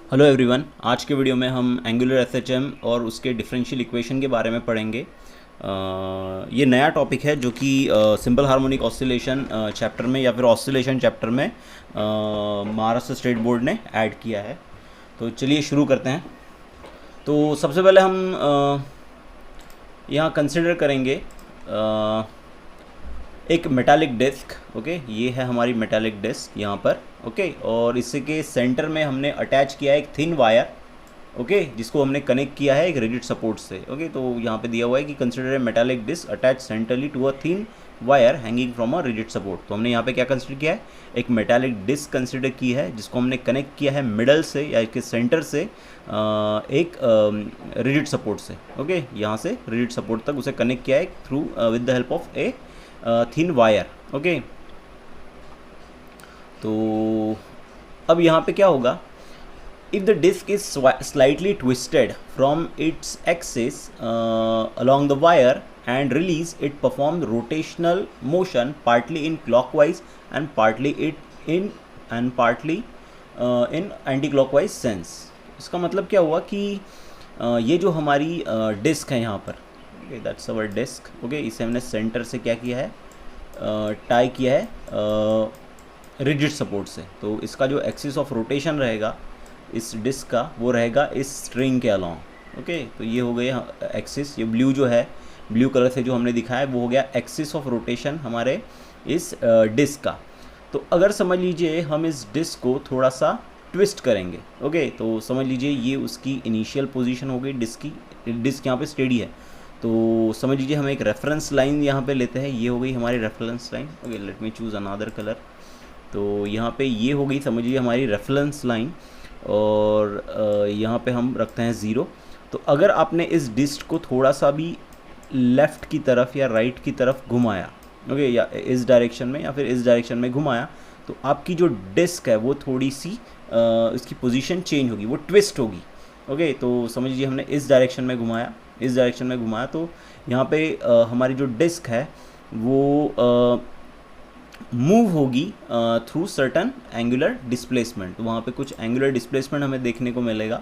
Hello everyone. आज के video में हम एंगुलर एसएचएम और उसके डिफरेंशियल इक्वेशन के बारे में पढ़ेंगे। ये नया टॉपिक है जो कि सिंपल हार्मोनिक ऑसिलेशन चैप्टर में या फिर ऑसिलेशन चैप्टर में महाराष्ट्र स्टेट बोर्ड ने ऐड किया है। तो चलिए शुरू करते हैं। तो सबसे पहले हम यहाँ कंसिडर करेंगे एक मेटालिक डिस्क। ओके, ये है हमारी मेटालिक डिस्क यहाँ पर। ओके, और इसके सेंटर में हमने अटैच किया है एक थिन वायर। ओके, जिसको हमने कनेक्ट किया है एक रिजिड सपोर्ट से। ओके, तो यहाँ पे दिया हुआ है कि consider a metallic disc attach centrally to a thin wire hanging from a rigid support. तो हमने यहाँ पे क्या कंसिडर किया है, एक मेटालिक डिस्क कंसिडर की है जिसको हमने कनेक्ट किया है मिडल से या इसके सेंटर से एक रिजिड सपोर्ट से। ओके, यहाँ से रिजिड सपोर्ट तक उसे कनेक्ट किया है through with the help of a thin wire. Okay, तो अब यहाँ पे क्या होगा, if the disc is slightly twisted from its axis along the wire and release, it perform rotational motion partly in clockwise and partly in anti-clockwise sense। इसका मतलब क्या हुआ कि ये जो हमारी डिस्क है यहाँ पर, okay that's our disc. Okay, इसे हमने सेंटर से क्या किया है, टाई किया है रिजिड सपोर्ट से। तो इसका जो एक्सिस ऑफ रोटेशन रहेगा इस डिस्क का, वो रहेगा इस स्ट्रिंग के अलॉन्ग। ओके, तो ये हो गया एक्सिस। ये ब्लू जो है, ब्लू कलर से जो हमने दिखाया है वो हो गया एक्सिस ऑफ रोटेशन हमारे इस डिस्क का। तो अगर समझ लीजिए हम इस डिस्क को थोड़ा सा ट्विस्ट करेंगे, ओके, तो समझ लीजिए ये उसकी इनिशियल पोजीशन हो गई डिस्क की। डिस्क यहाँ पे स्टेडी है, तो समझ लीजिए हम एक रेफरेंस लाइन यहाँ पे लेते हैं। ये हो गई हमारी रेफरेंस लाइन। ओके, लेट मी चूज़ अनदर कलर। तो यहाँ पे ये हो गई समझ लीजिए हमारी रेफरेंस लाइन, और यहाँ पे हम रखते हैं 0। तो अगर आपने इस डिस्क को थोड़ा सा भी लेफ़्ट की तरफ या राइट की तरफ घुमाया, ओके, या इस डायरेक्शन में या फिर इस डायरेक्शन में घुमाया, तो आपकी जो डिस्क है वो थोड़ी सी इसकी पोजीशन चेंज होगी, वो ट्विस्ट होगी। ओके, तो समझ लीजिए हमने इस डायरेक्शन में घुमाया, इस डायरेक्शन में घुमाया, तो यहाँ पे हमारी जो डिस्क है वो मूव होगी थ्रू सर्टन एंगुलर डिस्प्लेसमेंट। तो वहाँ पे कुछ एंगुलर डिस्प्लेसमेंट हमें देखने को मिलेगा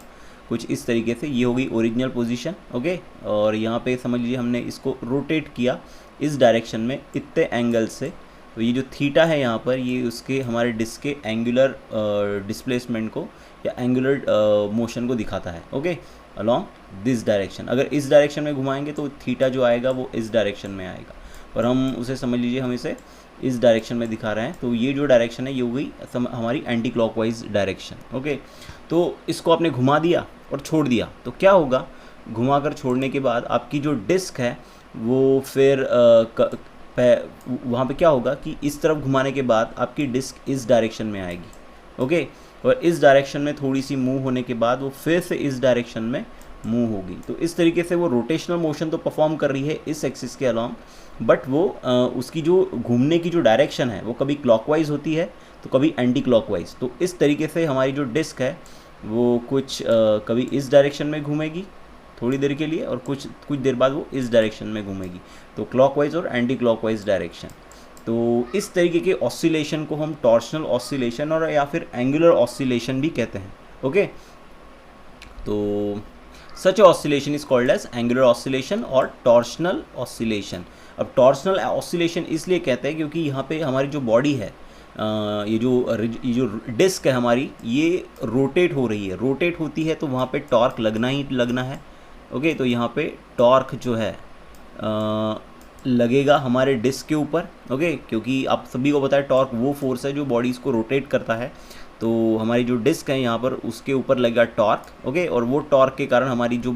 कुछ इस तरीके से। ये हो गई ओरिजिनल पोजीशन। ओके, और यहाँ पे समझ लीजिए हमने इसको रोटेट किया इस डायरेक्शन में इतने एंगल से। तो ये जो थीटा है यहाँ पर, ये उसके हमारे डिस्क के एंगुलर डिस्प्लेसमेंट को या एंगुलर मोशन को दिखाता है। Okay, along this direction. अगर इस डायरेक्शन में घुमाएंगे तो थीटा जो आएगा वो इस डायरेक्शन में आएगा, और हम उसे समझ लीजिए हम इसे इस डायरेक्शन में दिखा रहे हैं। तो ये जो डायरेक्शन है ये हो गई हमारी एंटी क्लॉकवाइज डायरेक्शन। ओके, तो इसको आपने घुमा दिया और छोड़ दिया, तो क्या होगा, घुमा कर छोड़ने के बाद आपकी जो डिस्क है वो फिर वहाँ पे क्या होगा कि इस तरफ घुमाने के बाद आपकी डिस्क इस डायरेक्शन में आएगी। ओके, और इस डायरेक्शन में थोड़ी सी मूव होने के बाद वो फिर से इस डायरेक्शन में मूव होगी। तो इस तरीके से वो रोटेशनल मोशन तो परफॉर्म कर रही है इस एक्सिस के अलॉन्ग, बट वो उसकी जो घूमने की जो डायरेक्शन है वो कभी क्लॉकवाइज होती है तो कभी एंटी क्लॉकवाइज। तो इस तरीके से हमारी जो डिस्क है वो कुछ कभी इस डायरेक्शन में घूमेगी थोड़ी देर के लिए, और कुछ देर बाद वो इस डायरेक्शन में घूमेगी। तो क्लॉकवाइज और एंटी क्लॉकवाइज डायरेक्शन। तो इस तरीके के ऑसिलेशन को हम टॉर्शनल ऑसिलेशन और या फिर एंगुलर ऑसिलेशन भी कहते हैं। ओके, तो such oscillation is called as angular oscillation और टॉर्शनल ऑसिलेशन। अब टॉर्शनल ऑसिलेशन इसलिए कहते हैं क्योंकि यहाँ पे हमारी जो बॉडी है, ये जो डिस्क है हमारी, ये रोटेट हो रही है। रोटेट होती है तो वहाँ पे टॉर्क लगना ही लगना है। ओके, तो यहाँ पे टॉर्क जो है लगेगा हमारे डिस्क के ऊपर। ओके, क्योंकि आप सभी को पता है टॉर्क वो फोर्स है जो बॉडीज़ को रोटेट करता है। तो हमारी जो डिस्क है यहाँ पर उसके ऊपर लगेगा टॉर्क। ओके, और वो टॉर्क के कारण हमारी जो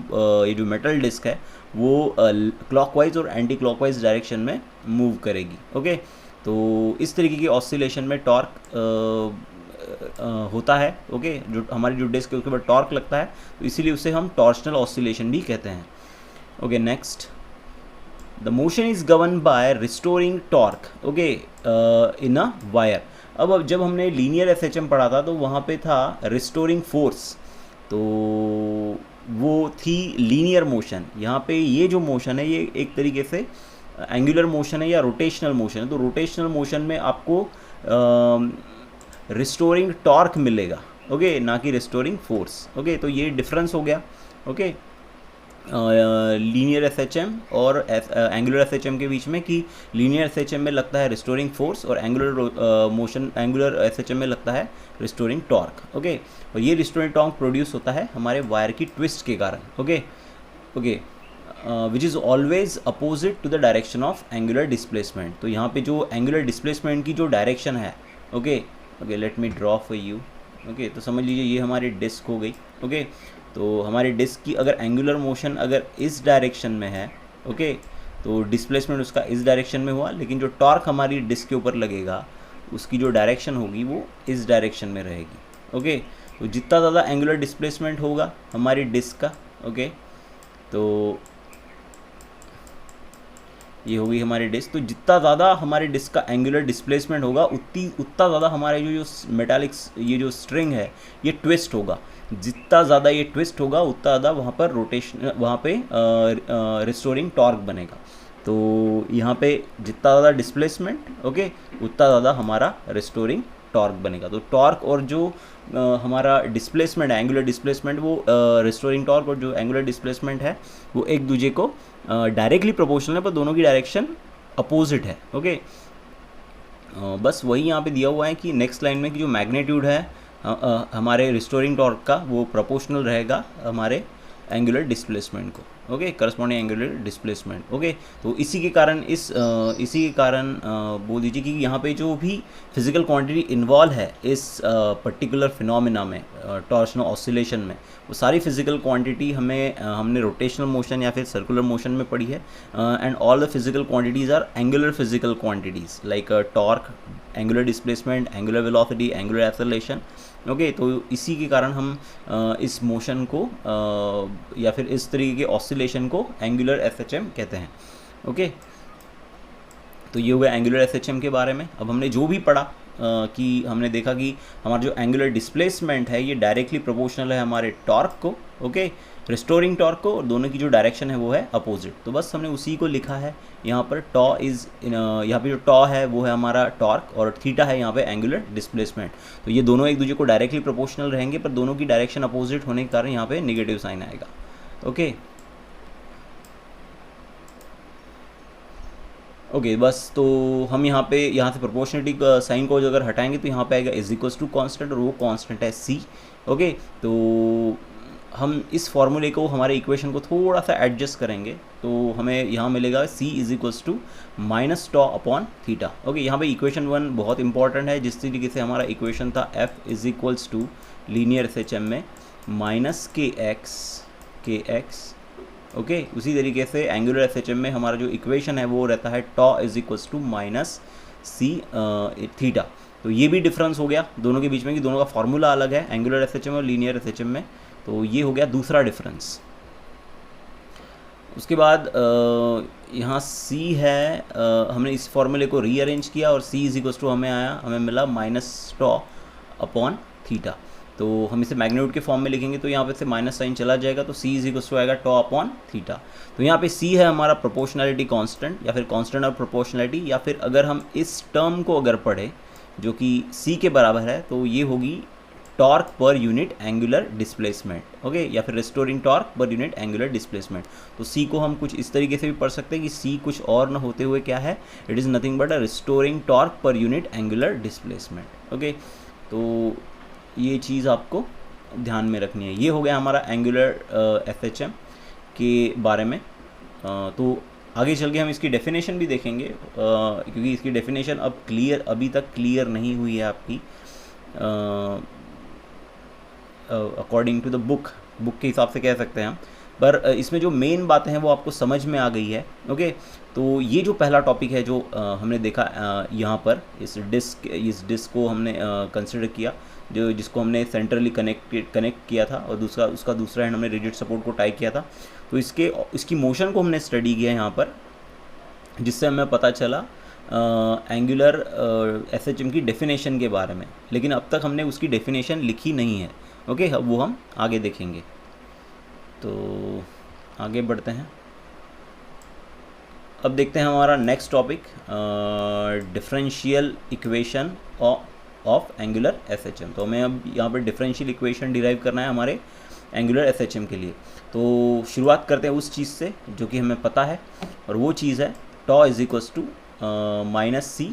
ये जो मेटल डिस्क है वो क्लॉकवाइज और एंटी क्लॉकवाइज डायरेक्शन में मूव करेगी। ओके, तो इस तरीके की ऑसिलेशन में टॉर्क होता है। ओके, जो हमारी जो डिस्क है उसके ऊपर टॉर्क लगता है, तो इसीलिए उसे हम टॉर्शनल ऑसिलेशन भी कहते हैं। Okay, next, the motion is govern by restoring torque. Okay, in a wire. अब जब हमने लीनियर एसएचएम पढ़ा था तो वहाँ पे था रिस्टोरिंग फोर्स, तो वो थी लीनियर मोशन। यहाँ पे ये जो मोशन है ये एक तरीके से एंगुलर मोशन है या रोटेशनल मोशन है। तो रोटेशनल मोशन में आपको रिस्टोरिंग टॉर्क मिलेगा। ओके, ना कि रिस्टोरिंग फोर्स। ओके, तो ये डिफरेंस हो गया। ओके, लीनियर एसएचएम और एंगुलर एसएचएम के बीच में, कि लीनियर एसएचएम में लगता है रिस्टोरिंग फोर्स और एंगुलर एसएचएम में लगता है रिस्टोरिंग टॉर्क। ओके, और ये रिस्टोरिंग टॉर्क प्रोड्यूस होता है हमारे वायर की ट्विस्ट के कारण। Okay okay, which is always opposite to the direction of angular displacement. तो यहाँ पे जो एंगुलर डिस्प्लेसमेंट की जो डायरेक्शन है, okay okay, let me draw for you. Okay, तो समझ लीजिए ये हमारी डिस्क हो गई। ओके, तो हमारी डिस्क की अगर एंगुलर मोशन अगर इस डायरेक्शन में है, ओके, तो डिस्प्लेसमेंट उसका इस डायरेक्शन में हुआ, लेकिन जो टॉर्क हमारी डिस्क के ऊपर लगेगा उसकी जो डायरेक्शन होगी वो इस डायरेक्शन में रहेगी। ओके, तो जितना ज़्यादा एंगुलर डिस्प्लेसमेंट होगा हमारी डिस्क का, ओके, तो ये होगी हमारी डिस्क। तो जितना ज़्यादा हमारे डिस्क का एंगुलर डिस्प्लेसमेंट होगा उतना ज़्यादा हमारे जो मेटालिक्स ये जो स्ट्रिंग है ये ट्विस्ट होगा। जितना ज़्यादा ये ट्विस्ट होगा उतना ज़्यादा वहाँ पर रोटेशन, वहाँ पे रिस्टोरिंग टॉर्क बनेगा। तो यहाँ पे जितना ज़्यादा डिस्प्लेसमेंट, ओके, उतना ज़्यादा हमारा रिस्टोरिंग टॉर्क बनेगा। तो टॉर्क और जो हमारा डिस्प्लेसमेंट है, एंगुलर डिस्प्लेसमेंट, वो रिस्टोरिंग टॉर्क और जो एंगुलर डिस्प्लेसमेंट है वो एक दूसरे को डायरेक्टली प्रोपोर्शनल है, पर दोनों की डायरेक्शन अपोजिट है। ओके, बस वही यहाँ पे दिया हुआ है कि नेक्स्ट लाइन में कि जो मैग्नीट्यूड है हमारे रिस्टोरिंग टॉर्क का वो प्रोपोर्शनल रहेगा हमारे एंगुलर डिस्प्लेसमेंट को। Okay, corresponding angular displacement. Okay, तो इसी के कारण बोल दीजिए कि यहाँ पे जो भी फिजिकल क्वांटिटी इन्वॉल्व है इस पर्टिकुलर फिनोमिना में, टॉर्शनल ऑसिलेशन में, वो सारी फिजिकल क्वांटिटी हमने रोटेशनल मोशन या फिर सर्कुलर मोशन में पढ़ी है। And all the physical quantities are angular physical quantities like torque, angular displacement, angular velocity, angular acceleration. Okay, तो इसी के कारण हम इस मोशन को या फिर इस तरीके के ऑसिलेशन को एंगुलर एसएचएम कहते हैं। ओके, तो ये हो गया एंगुलर एसएचएम के बारे में। अब हमने जो भी पढ़ा कि हमने देखा कि हमारा जो एंगुलर डिस्प्लेसमेंट है ये डायरेक्टली प्रोपोर्शनल है हमारे टॉर्क को, ओके, रिस्टोरिंग टॉर्क को, और दोनों की जो डायरेक्शन है वो है अपोजिट। तो बस हमने उसी को लिखा है यहाँ पर। यहाँ पे जो टॉ है वो है हमारा टॉर्क और थीटा है यहाँ पे एंगुलर डिस्प्लेसमेंट। तो ये दोनों एक दूसरे को डायरेक्टली प्रोपोर्शनल रहेंगे, पर दोनों की डायरेक्शन अपोजिट होने के कारण यहाँ पे नेगेटिव साइन आएगा। ओके ओके, बस तो हम यहाँ से प्रोपोर्शनलिटी का साइन को अगर हटाएंगे तो यहाँ पे आएगा इज इक्वल्स टू कॉन्स्टेंट, और वो कॉन्स्टेंट है सी। ओके, तो हम इस फॉर्मूले को, हमारे इक्वेशन को थोड़ा सा एडजस्ट करेंगे तो हमें यहाँ मिलेगा c is equals to minus tau upon theta. Okay, यहाँ पे इक्वेशन 1 बहुत इंपॉर्टेंट है। जिस तरीके से हमारा इक्वेशन था f is equals to linear SHM में माइनस के एक्स, ओके, उसी तरीके से एंगुलर एसएचएम में हमारा जो इक्वेशन है वो रहता है tau is equals to minus C theta. तो ये भी डिफरेंस हो गया दोनों के बीच में कि दोनों का फॉर्मूला अलग है, एंगुलर एसएचएम और लीनियर एसएचएम में। तो ये हो गया दूसरा डिफरेंस। उसके बाद यहाँ c है, हमने इस फॉर्मूले को रीअरेंज किया और c इज इक्वल्स टू हमें मिला माइनस टॉ अपॉन थीटा। तो हम इसे मैग्नीट्यूड के फॉर्म में लिखेंगे तो यहाँ पे से माइनस साइन चला जाएगा, तो c इज इक्वल्स टू आएगा टॉ अपॉन थीटा। तो यहाँ पे c है हमारा प्रोपोर्शनैलिटी कांस्टेंट या फिर कांस्टेंट ऑफ प्रोपोर्शनैलिटी, या फिर अगर हम इस टर्म को अगर पढ़े जो कि c के बराबर है तो ये होगी टॉर्क पर यूनिट एंगुलर डिस्प्लेसमेंट, ओके, या फिर रिस्टोरिंग टॉर्क पर यूनिट एंगुलर डिस्प्लेसमेंट। तो सी को हम कुछ इस तरीके से भी पढ़ सकते हैं कि सी कुछ और न होते हुए क्या है, it is nothing but a restoring torque पर यूनिट एंगुलर डिस्प्लेसमेंट। ओके, तो ये चीज़ आपको ध्यान में रखनी है। ये हो गया हमारा एंगुलर एफएचएम के बारे में। तो आगे चल के हम इसकी डेफिनेशन भी देखेंगे, क्योंकि इसकी डेफिनेशन अभी तक क्लियर नहीं हुई है आपकी अकॉर्डिंग टू द बुक के हिसाब से कह सकते हैं हम, पर इसमें जो मेन बातें हैं वो आपको समझ में आ गई है। ओके, तो ये जो पहला टॉपिक है जो हमने देखा यहाँ पर इस डिस्क को हमने कंसिडर किया, जिसको हमने सेंट्रली कनेक्ट किया था, और उसका दूसरा हैंड हमने रिजिड सपोर्ट को टाई किया था। तो इसकी मोशन को हमने स्टडी किया यहाँ पर, जिससे हमें पता चला एंगुलर एसएचएम की डेफिनेशन के बारे में, लेकिन अब तक हमने उसकी डेफिनेशन लिखी नहीं है। ओके, वो हम आगे देखेंगे। तो आगे बढ़ते हैं। अब देखते हैं हमारा next topic, differential equation of angular SHM। तो हमें अब यहाँ पर डिफरेंशियल इक्वेशन डिराइव करना है हमारे एंगुलर SHM के लिए। तो शुरुआत करते हैं उस चीज़ से जो कि हमें पता है, और वो चीज़ है tau is equals to minus C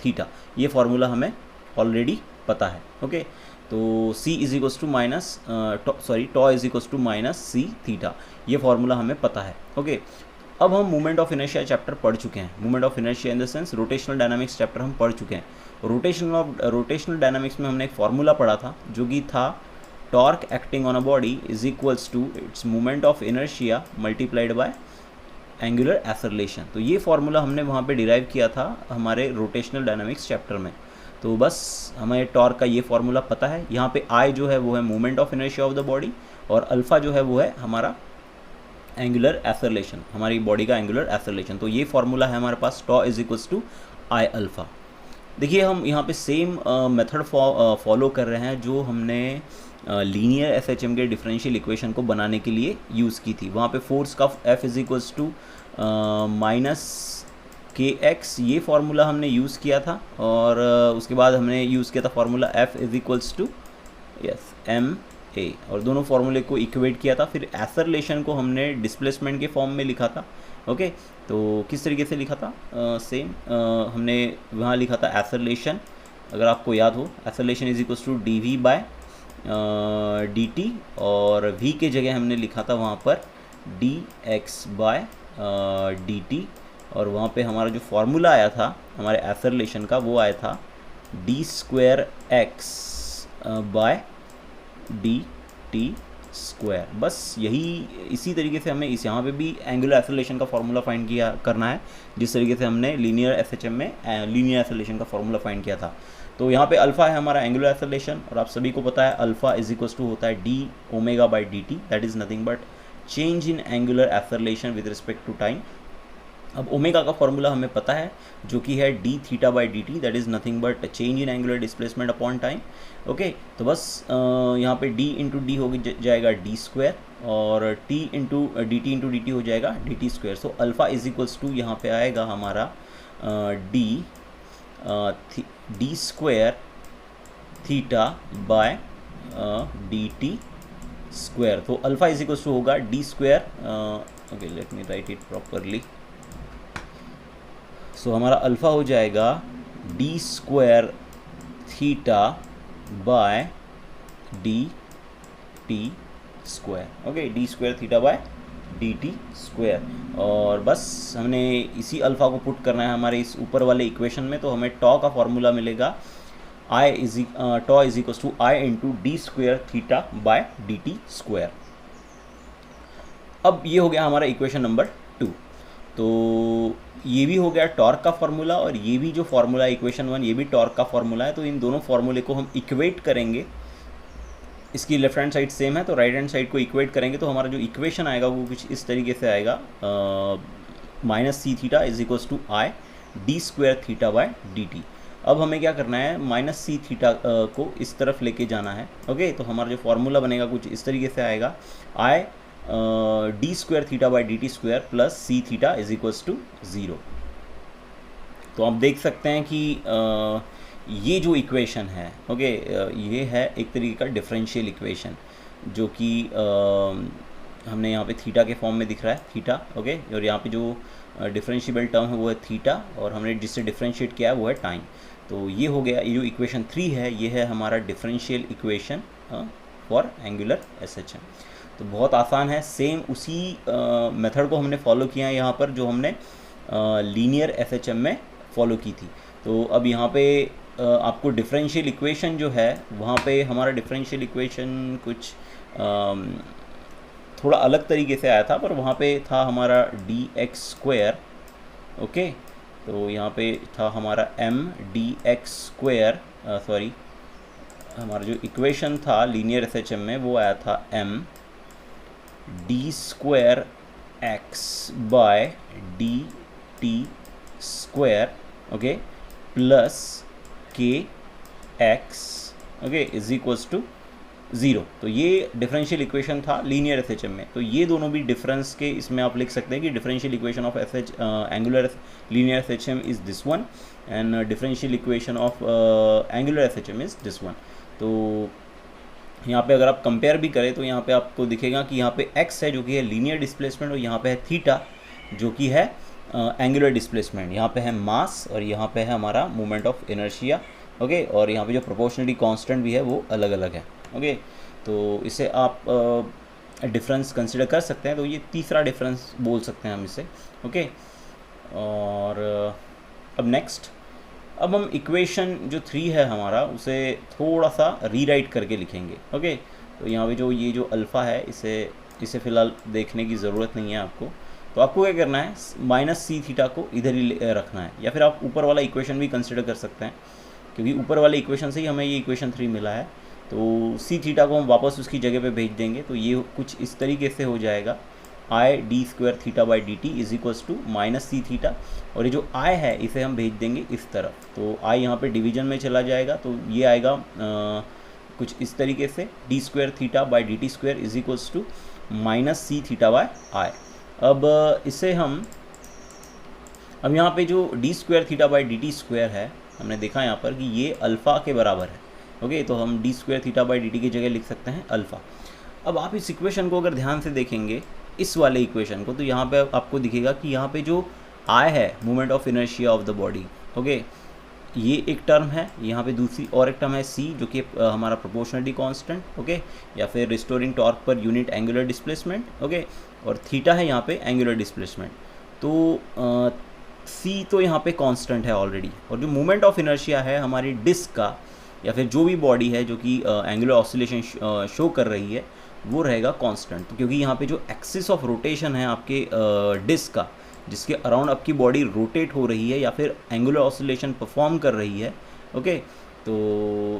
theta. ये फार्मूला हमें ऑलरेडी पता है। ओके, तो c is equals to minus tau is equals to minus C theta, ये फार्मूला हमें पता है। ओके, अब हम मूवमेंट ऑफ इनर्शिया चैप्टर पढ़ चुके हैं। Movement of inertia in the sense rotational dynamics chapter हम पढ़ चुके हैं। रोटेशनल डायनामिक्स में हमने एक फार्मूला पढ़ा था जो कि था torque acting on a body is equals to its movement of inertia multiplied by angular acceleration. तो ये फार्मूला हमने वहाँ पे डिराइव किया था हमारे रोटेशनल डायनामिक्स चैप्टर में। तो बस हमें टॉर्क का ये फार्मूला पता है। यहाँ पे आई जो है वो है movement of inertia of the body, और अल्फ़ा जो है वो है हमारा एंगुलर एक्सेलरेशन, हमारी बॉडी का एंगुलर एक्सेलरेशन। तो ये फार्मूला है हमारे पास, tau is equals to I alpha. देखिए हम यहाँ पे सेम मेथड फॉलो कर रहे हैं जो हमने लीनियर SHM के डिफरेंशियल इक्वेशन को बनाने के लिए यूज़ की थी। वहाँ पे फोर्स का F is equals to minus KX, ये फार्मूला हमने यूज़ किया था, और उसके बाद हमने यूज़ किया था formula F is equals to MA, और दोनों फार्मूले को इक्वेट किया था। फिर एक्सेलरेशन को हमने डिस्प्लेसमेंट के फॉर्म में लिखा था। ओके, तो किस तरीके से लिखा था? सेम हमने वहाँ लिखा था एक्सेलरेशन, अगर आपको याद हो, acceleration is equals to dv by dt, और v के जगह हमने लिखा था वहाँ पर dx बाय dt, और वहाँ पे हमारा जो फार्मूला आया था हमारे एक्सेलरेशन का वो आया था d square x by dt square. बस यही इसी तरीके से हमें इस यहाँ पे भी एंगुलर एक्सेलरेशन का फार्मूला फाइंड करना है, जिस तरीके से हमने लीनियर SHM में लीनियर एक्सेलरेशन का फार्मूला फाइंड किया था। तो यहाँ पे अल्फ़ा है हमारा एंगुलर एक्सेलरेशन, और आप सभी को पता है अल्फ़ा इज इक्वल्स टू होता है d omega by dt, that is nothing but change in angular acceleration with respect to time. अब ओमेगा का फॉर्मूला हमें पता है जो कि है d theta by D t, that is nothing but change in angular displacement upon time. Okay, तो बस यहाँ पे d इंटू डी हो जाएगा डी स्क्वायर, और t इंटू डी टी हो जाएगा d T square. So alpha is equals to यहाँ पे आएगा हमारा D square theta by D T square. तो अल्फ़ा इज इक्वल्स टू होगा D square, okay let me write it properly. So हमारा alpha हो जाएगा D square theta by D T square. Okay, D square theta by D T square, और बस हमने इसी alpha को पुट करना है हमारे इस ऊपर वाले इक्वेशन में। तो हमें टॉ का फॉर्मूला मिलेगा tau is equals to I into d square theta by D T square. अब ये हो गया हमारा इक्वेशन नंबर 2। तो ये भी हो गया टॉर्क का फार्मूला, और ये भी जो फार्मूला है इक्वेशन 1, ये भी टॉर्क का फार्मूला है। तो इन दोनों फार्मूले को हम इक्वेट करेंगे। इसकी लेफ्ट हैंड साइड सेम है तो राइट हैंड साइड को इक्वेट करेंगे, तो हमारा जो इक्वेशन आएगा वो कुछ इस तरीके से आएगा, minus C theta is equals to I d square theta by D t. अब हमें क्या करना है, माइनस सी थीटा को इस तरफ लेके जाना है। ओके, तो हमारा जो फार्मूला बनेगा कुछ इस तरीके से आएगा, I d square theta by D T square plus c theta is equals to 0। तो आप देख सकते हैं कि ये जो इक्वेशन है, ओके, ये है एक तरीके का डिफरेंशियल इक्वेशन जो कि हमने यहाँ पे थीटा के फॉर्म में दिख रहा है, थीटा। ओके, और यहाँ पे जो डिफरेंशिएबल टर्म है वो है थीटा, और हमने जिससे डिफरेंशिएट किया है वो है टाइम। तो ये हो गया, ये जो इक्वेशन 3 है ये है हमारा differential equation for angular SHM। तो बहुत आसान है, सेम उसी मेथड को हमने फॉलो किया है यहाँ पर जो हमने लीनियर SHM में फॉलो की थी। तो अब यहाँ पे आपको डिफरेंशियल इक्वेशन जो है वहाँ पे हमारा डिफरेंशियल इक्वेशन कुछ थोड़ा अलग तरीके से आया था, पर वहाँ पे था हमारा डी एक्स स्क्वायर। ओके, तो यहाँ पे था हमारा m D x square, sorry हमारा जो इक्वेशन था लीनियर SHM में वो आया था m D square X by D T square, okay, plus K x, okay, is equals to zero. तो ये डिफरेंशियल इक्वेशन था लीनियर एसएचएम में। तो ये दोनों भी डिफरेंस के इसमें आप लिख सकते हैं कि differential equation of angular linear SHM is this one and differential equation of angular SHM is this one. तो यहाँ पे अगर आप कंपेयर भी करें तो यहाँ पे आपको दिखेगा कि यहाँ पे x है जो कि है लीनियर डिस्प्लेसमेंट, और यहाँ पे है थीटा जो कि है एंगुलर डिस्प्लेसमेंट। यहाँ पे है मास और यहाँ पे है हमारा मोमेंट ऑफ इनर्शिया। ओके, और यहाँ पे जो प्रोपोर्शनलिटी कांस्टेंट भी है वो अलग अलग है। ओके, तो इसे आप डिफरेंस कंसिडर कर सकते हैं। तो ये तीसरा डिफरेंस बोल सकते हैं हम इसे। ओके, और अब नेक्स्ट, अब हम इक्वेशन जो 3 है हमारा उसे थोड़ा सा रीराइट करके लिखेंगे। ओके, तो यहाँ पे जो ये जो अल्फ़ा है इसे फ़िलहाल देखने की ज़रूरत नहीं है आपको। तो आपको क्या करना है, माइनस सी थीटा को इधर ही रखना है, या फिर आप ऊपर वाला इक्वेशन भी कंसिडर कर सकते हैं, क्योंकि ऊपर वाले इक्वेशन से ही हमें ये इक्वेशन 3 मिला है। तो सी थीटा को हम वापस उसकी जगह पे भेज देंगे। तो ये कुछ इस तरीके से हो जाएगा, I d square theta by D t is equals to minus C theta, और ये जो आई है इसे हम भेज देंगे इस तरफ। तो आई यहाँ पे डिवीजन में चला जाएगा, तो ये आएगा कुछ इस तरीके से, D square theta by D T square is equals to minus C theta by I. अब इसे हम, अब यहाँ पे जो D square theta by D T square है, हमने देखा यहाँ पर कि ये अल्फ़ा के बराबर है। ओके, तो हम D square theta by D T की जगह लिख सकते हैं अल्फ़ा। अब आप इस इक्वेशन को अगर ध्यान से देखेंगे, इस वाले इक्वेशन को, तो यहाँ पे आपको दिखेगा कि यहाँ पे जो आई है, moment of inertia of the body, okay, ये एक टर्म है, यहाँ पे दूसरी और एक टर्म है सी जो कि हमारा प्रोपोर्शनलिटी कांस्टेंट, ओके, या फिर रिस्टोरिंग टॉर्क पर यूनिट एंगुलर डिस्प्लेसमेंट, ओके, और थीटा है यहाँ पे एंगुलर डिस्प्लेसमेंट। तो सी तो यहाँ पे कांस्टेंट है ऑलरेडी, और जो मोमेंट ऑफ इनर्शिया है हमारी डिस्क का, या फिर जो भी बॉडी है जो कि एंगुलर ऑसिलेशन शो कर रही है, वो रहेगा कांस्टेंट। तो क्योंकि यहाँ पे जो एक्सिस ऑफ रोटेशन है आपके डिस्क का, जिसके अराउंड आपकी बॉडी रोटेट हो रही है या फिर एंगुलर ऑसिलेशन परफॉर्म कर रही है, ओके, तो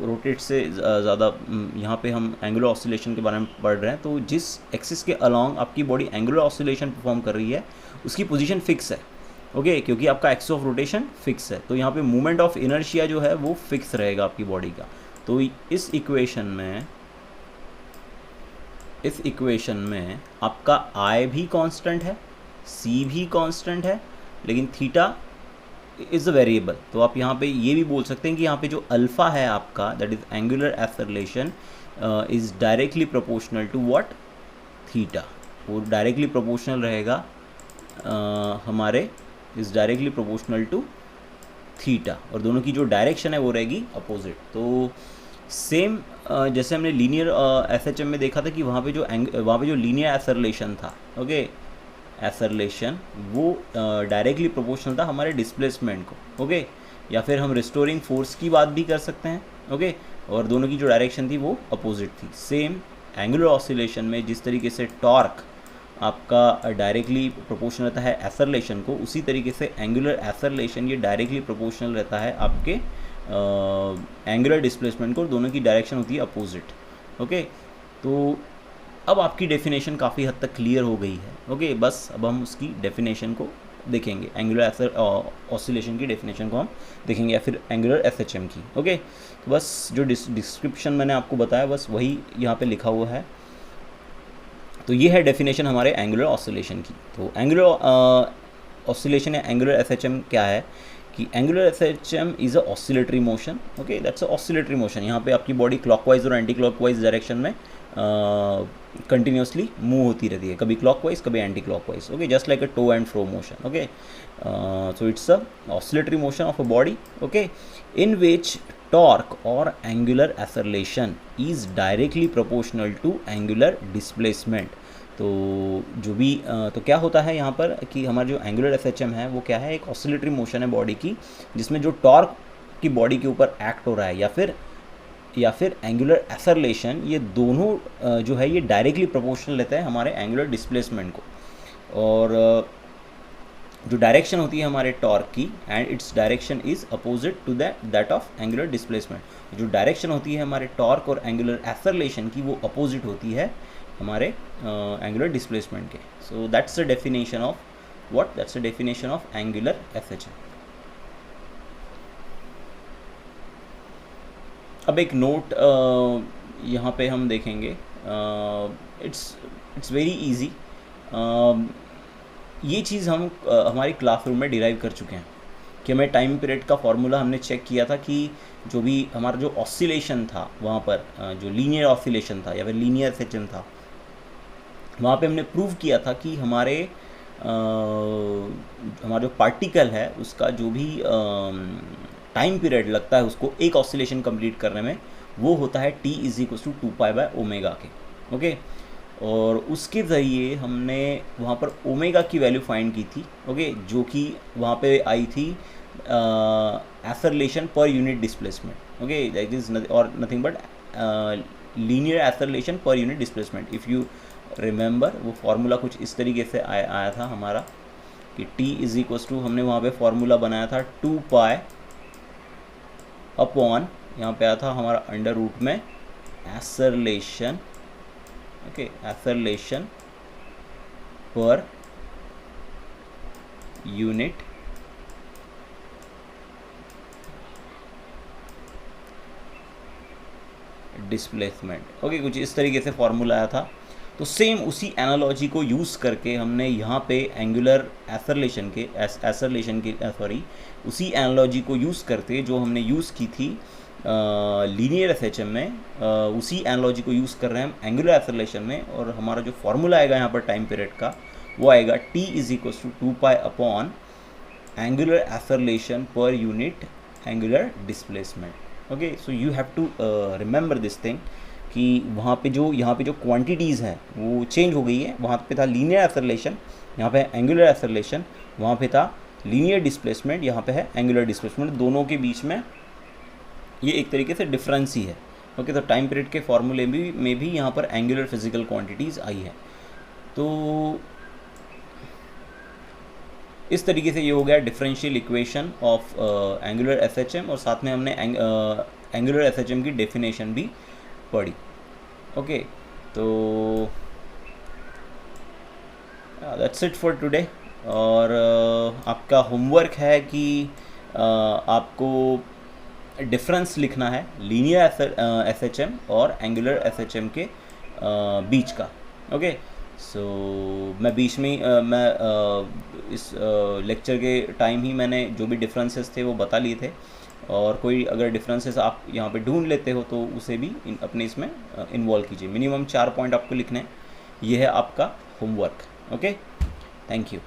रोटेट से ज़्यादा यहाँ पे हम एंगुलर ऑसिलेशन के बारे में पढ़ रहे हैं। तो जिस एक्सिस के अलॉन्ग आपकी बॉडी एंगुलर ऑसिलेशन परफॉर्म कर रही है उसकी पोजीशन फिक्स है, ओके, क्योंकि आपका एक्सिस ऑफ रोटेशन फिक्स है। तो यहाँ पे मोमेंट ऑफ इनर्शिया जो है वो फिक्स रहेगा आपकी बॉडी का। तो इस इक्वेशन में आपका आई भी कांस्टेंट है, सी भी कांस्टेंट है, लेकिन थीटा इज़ अ वेरिएबल। तो आप यहाँ पे ये भी बोल सकते हैं कि यहाँ पे जो अल्फ़ा है आपका, that is angular acceleration, is directly proportional to what, theta. वो डायरेक्टली प्रोपोर्शनल रहेगा हमारे, is directly proportional to theta, और दोनों की जो डायरेक्शन है वो रहेगी अपोजिट। तो सेम जैसे हमने लीनियर एसएचएम में देखा था कि वहाँ पे जो लीनियर एक्सेलरेशन था, ओके, एक्सेलरेशन वो डायरेक्टली प्रोपोर्शनल था हमारे डिस्प्लेसमेंट को, ओके, या फिर हम रिस्टोरिंग फोर्स की बात भी कर सकते हैं, ओके, और दोनों की जो डायरेक्शन थी वो अपोजिट थी। सेम एंगुलर ऑसिलेशन में जिस तरीके से टॉर्क आपका डायरेक्टली प्रोपोर्शनल रहता है एक्सेलरेशन को, उसी तरीके से एंगुलर एक्सेलरेशन ये डायरेक्टली प्रोपोर्शनल रहता है आपके एंगुलर डिस्प्लेसमेंट को, दोनों की डायरेक्शन होती है अपोजिट। ओके, तो अब आपकी डेफिनेशन काफ़ी हद तक क्लियर हो गई है। ओके, बस अब हम उसकी डेफिनेशन को देखेंगे, एंगुलर ऑसिलेशन की डेफिनेशन को हम देखेंगे, या फिर एंगुलर एसएचएम की। ओके, तो बस जो डिस्क्रिप्शन मैंने आपको बताया बस वही यहाँ पे लिखा हुआ है। तो ये है डेफिनेशन हमारे एंगुलर ऑसिलेशन की। तो एंगुलर ऑसिलेशन या एंगुलर एसएचएम क्या है कि angular SHM is a oscillatory motion. Okay, that's a oscillatory motion. यहाँ पे आपकी बॉडी क्लॉकवाइज और एंटी क्लॉकवाइज डायरेक्शन में कंटिन्यूसली मूव होती रहती है, कभी क्लॉकवाइज कभी anti clockwise. Okay, just like a to and fro motion. Okay, so it's a oscillatory motion of a body, okay, in which torque or angular acceleration is directly proportional to angular displacement। तो जो भी तो क्या होता है यहाँ पर कि हमारा जो एंगुलर एसएचएम है वो क्या है, एक ऑसिलेटरी मोशन है बॉडी की, जिसमें जो टॉर्क की बॉडी के ऊपर एक्ट हो रहा है या फिर एंगुलर एक्सेलरेशन, ये दोनों जो है ये डायरेक्टली प्रोपोर्शनल रहता है हमारे एंगुलर डिस्प्लेसमेंट को। और जो डायरेक्शन होती है हमारे टॉर्क की, and its direction is opposite to that of angular displacement. जो डायरेक्शन होती है हमारे टॉर्क और एंगुलर एक्सेलरेशन की वो अपोजिट होती है हमारे एंगुलर डिस्प्लेसमेंट के। So that's the definition of what, that's the definition of angular SHM. अब एक नोट यहाँ पे हम देखेंगे, इट्स वेरी इजी। ये चीज़ हम हमारी क्लासरूम में डिराइव कर चुके हैं कि हमें टाइम पीरियड का फॉर्मूला हमने चेक किया था कि जो भी हमारा जो ऑसिलेशन था वहाँ पर जो लीनियर ऑसिलेशन था या फिर लीनियर सेचन था, वहाँ पे हमने प्रूव किया था कि हमारा जो पार्टिकल है उसका जो भी टाइम पीरियड लगता है उसको एक ऑसिलेशन कंप्लीट करने में, वो होता है t = 2π/ओमेगा के। ओके, और उसके ज़रिए हमने वहाँ पर ओमेगा की वैल्यू फाइंड की थी। ओके, जो कि वहाँ पे आई थी acceleration per unit displacement. Okay, that is और nothing but linear acceleration per unit displacement. If you remember, वो फार्मूला कुछ इस तरीके से आया था हमारा कि t हमने वहाँ पे फार्मूला बनाया था 2π अपॉन, यहाँ पे आया था हमारा अंडर रूट में acceleration. Okay, acceleration per unit displacement. Okay, कुछ इस तरीके से फॉर्मूला आया था। तो सेम उसी एनालॉजी को यूज़ करके हमने यहाँ पे एंगुलर एक्सेलरेशन के उसी एनालॉजी को यूज़ करते जो हमने यूज़ की थी लीनियर एसएचएम में, उसी एनालॉजी को यूज़ कर रहे हैं हम एंगुलर एक्सेलरेशन में। और हमारा जो फॉर्मूला आएगा यहाँ पर टाइम पीरियड का, वो आएगा t = 2π upon angular acceleration per unit angular displacement. Okay, so you have to remember this thing कि वहाँ पे यहाँ पे जो क्वांटिटीज़ हैं वो चेंज हो गई है। वहाँ पे था लीनियर एक्सेलरेशन, यहाँ पे एंगुलर एक्सेलरेशन, वहाँ पे था लीनियर डिस्प्लेसमेंट, यहाँ पे है एंगुलर डिस्प्लेसमेंट। दोनों के बीच में ये एक तरीके से डिफरेंस ही है। ओके, तो टाइम पीरियड के फॉर्मूले में भी यहाँ पर एंगुलर फिजिकल क्वांटिटीज़ आई है। तो इस तरीके से ये हो गया differential equation of angular SHM, और साथ में हमने एंगुलर एसएचएम की डेफिनेशन भी पढ़ी। ओके, तो दैट्स इट फॉर टुडे। और आपका होमवर्क है कि आपको डिफरेंस लिखना है लीनियर एसएचएम और एंगुलर एसएचएम के बीच का। ओके, सो मैं बीच में इस लेक्चर के टाइम ही मैंने जो भी डिफरेंसेस थे वो बता लिए थे, और कोई अगर डिफरेंसेस आप यहाँ पे ढूंढ लेते हो तो उसे भी अपने इसमें इन्वॉल्व कीजिए। मिनिमम 4 पॉइंट आपको लिखने हैं। ये है आपका होमवर्क। Okay, thank you.